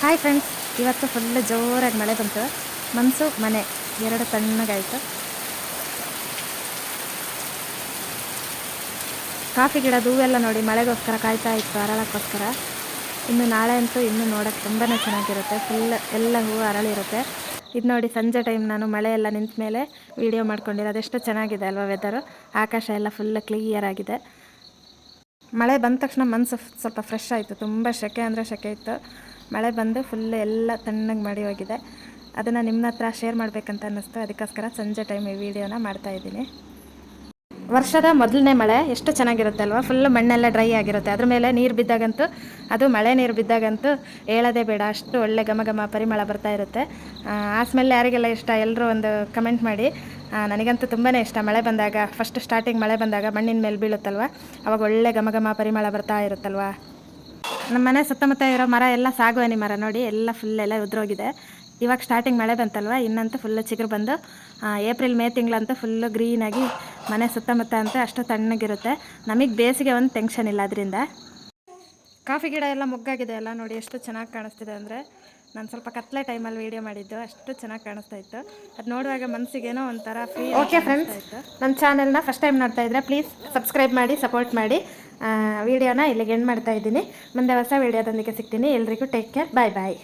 Hi friends, ಇವತ್ತು full ಜೋರಾಗಿ ಮಳೆ ಬಂತು. ಮನಸ್ಸು ಮನೆ ಎರಡು ತಣ್ಣಗಾಯಿತು. ಕಾಫಿ ಗಿಡದ ಹೂವೆಲ್ಲ ನೋಡಿ ಮಳೆಗೋಸ್ಕರ ಕಾಯ್ತಾ ಇತ್ತು, ಅರಳಕ್ಕೋಸ್ಕರ. ಇನ್ನು ನಾಳೆ ಅಂತೂ ಇನ್ನೂ ನೋಡೋಕ್ಕೆ ತುಂಬಾ ಚೆನ್ನಾಗಿರುತ್ತೆ. ಫುಲ್ ಎಲ್ಲ ಹೂವು ಅರಳಿರುತ್ತೆ. ಇದು ನೋಡಿ ಸಂಜೆ ಟೈಮ್ ನಾನು ಮಳೆ ಎಲ್ಲ ನಿಂತ ಮೇಲೆ ವೀಡಿಯೋ ಮಾಡ್ಕೊಂಡಿರೋದು. ಎಷ್ಟು ಚೆನ್ನಾಗಿದೆ ಅಲ್ವಾ ವೆದರು. ಆಕಾಶ ಎಲ್ಲ ಫುಲ್ ಕ್ಲಿಯರ್ ಆಗಿದೆ. ಮಳೆ ಬಂದ ತಕ್ಷಣ ಮನಸ್ಸು ಸ್ವಲ್ಪ ಫ್ರೆಶ್ ಆಯಿತು. ತುಂಬ ಸೆಕೆ ಅಂದರೆ ಸೆಕೆ ಇತ್ತು. ಮಳೆ ಬಂದು ಫುಲ್ ಎಲ್ಲ ತಣ್ಣಗೆ ಮಾಡಿ ಹೋಗಿದೆ. ಅದನ್ನು ನಿಮ್ಮ ಹತ್ರ ಶೇರ್ ಮಾಡಬೇಕಂತ ಅನ್ನಿಸ್ತು. ಅದಕ್ಕೋಸ್ಕರ ಸಂಜೆ ಟೈಮ್ ಈ ವಿಡಿಯೋನ ಮಾಡ್ತಾಯಿದ್ದೀನಿ. ವರ್ಷದ ಮೊದಲನೇ ಮಳೆ ಎಷ್ಟು ಚೆನ್ನಾಗಿರುತ್ತೆ ಅಲ್ವಾ. ಫುಲ್ ಮಣ್ಣೆಲ್ಲ ಡ್ರೈ ಆಗಿರುತ್ತೆ. ಅದ್ರ ಮೇಲೆ ನೀರು ಬಿದ್ದಾಗಂತೂ, ಅದು ಮಳೆ ನೀರು ಬಿದ್ದಾಗಂತೂ ಹೇಳೋದೇ ಬೇಡ, ಅಷ್ಟು ಒಳ್ಳೆ ಘಮ ಘಮ ಪರಿಮಳ ಬರ್ತಾ ಇರುತ್ತೆ. ಆ ಸ್ಮೆಲ್ ಯಾರಿಗೆಲ್ಲ ಇಷ್ಟ ಎಲ್ಲರೂ ಒಂದು ಕಮೆಂಟ್ ಮಾಡಿ. ನನಗಂತೂ ತುಂಬಾ ಇಷ್ಟ. ಮಳೆ ಬಂದಾಗ ಫಸ್ಟ್ ಸ್ಟಾರ್ಟಿಂಗ್ ಮಳೆ ಬಂದಾಗ ಮಣ್ಣಿನ ಮೇಲೆ ಬೀಳುತ್ತಲ್ವ, ಅವಾಗ ಒಳ್ಳೆ ಘಮ ಘಮ ಪರಿಮಳ ಬರ್ತಾ ಇರುತ್ತಲ್ವ. ನಮ್ಮ ಮನೆ ಸುತ್ತಮುತ್ತ ಇರೋ ಮರ ಎಲ್ಲ ಸಾಗುವಾನಿ ಮರ ನೋಡಿ, ಎಲ್ಲ ಫುಲ್ ಎಲ್ಲ ಉದ್ರೋಗಿದೆ. ಇವಾಗ ಸ್ಟಾರ್ಟಿಂಗ್ ಮಳೆ ಬಂತಲ್ವ, ಇನ್ನಂತೂ ಫುಲ್ಲು ಚಿಗುರು ಬಂದು ಏಪ್ರಿಲ್ ಮೇ ತಿಂಗಳಂತೂ ಫುಲ್ಲು ಗ್ರೀನಾಗಿ ಮನೆ ಸುತ್ತಮುತ್ತ ಅಂತೂ ಅಷ್ಟು ತಣ್ಣಗಿರುತ್ತೆ. ನಮಗೆ ಬೇಸಿಗೆ ಒಂದು ಟೆನ್ಷನ್ ಇಲ್ಲ ಅದರಿಂದ. ಕಾಫಿ ಗಿಡ ಎಲ್ಲ ಮೊಗ್ಗಾಗಿದೆ ಅಲ್ಲ ನೋಡಿ, ಎಷ್ಟು ಚೆನ್ನಾಗಿ ಕಾಣಿಸ್ತಿದೆ ಅಂದರೆ. ನಾನು ಸ್ವಲ್ಪ ಕತ್ಲೆ ಟೈಮಲ್ಲಿ ವೀಡಿಯೋ ಮಾಡಿದ್ದು, ಅಷ್ಟು ಚೆನ್ನಾಗಿ ಕಾಣಿಸ್ತಾ ಇತ್ತು. ಅದು ನೋಡುವಾಗ ಮನಸ್ಸಿಗೇನೋ ಒಂಥರ ಫ್ರೀ. ಓಕೆ ಫ್ರೆಂಡ್ಸ್, ನನ್ನ ಚಾನೆಲ್ನ ಫಸ್ಟ್ ಟೈಮ್ ನೋಡ್ತಾ ಇದ್ದರೆ ಪ್ಲೀಸ್ ಸಬ್ಸ್ಕ್ರೈಬ್ ಮಾಡಿ, ಸಪೋರ್ಟ್ ಮಾಡಿ. ವೀಡಿಯೋನ ಇಲ್ಲಿಗೆ ಎಂಡ್ ಮಾಡ್ತಾ ಇದ್ದೀನಿ. ಮುಂದೆ ಹೊಸ ವೀಡಿಯೋದೊಂದಿಗೆ ಸಿಗ್ತೀನಿ. ಎಲ್ರಿಗೂ ಟೇಕ್ ಕೇರ್, ಬಾಯ್ ಬಾಯ್.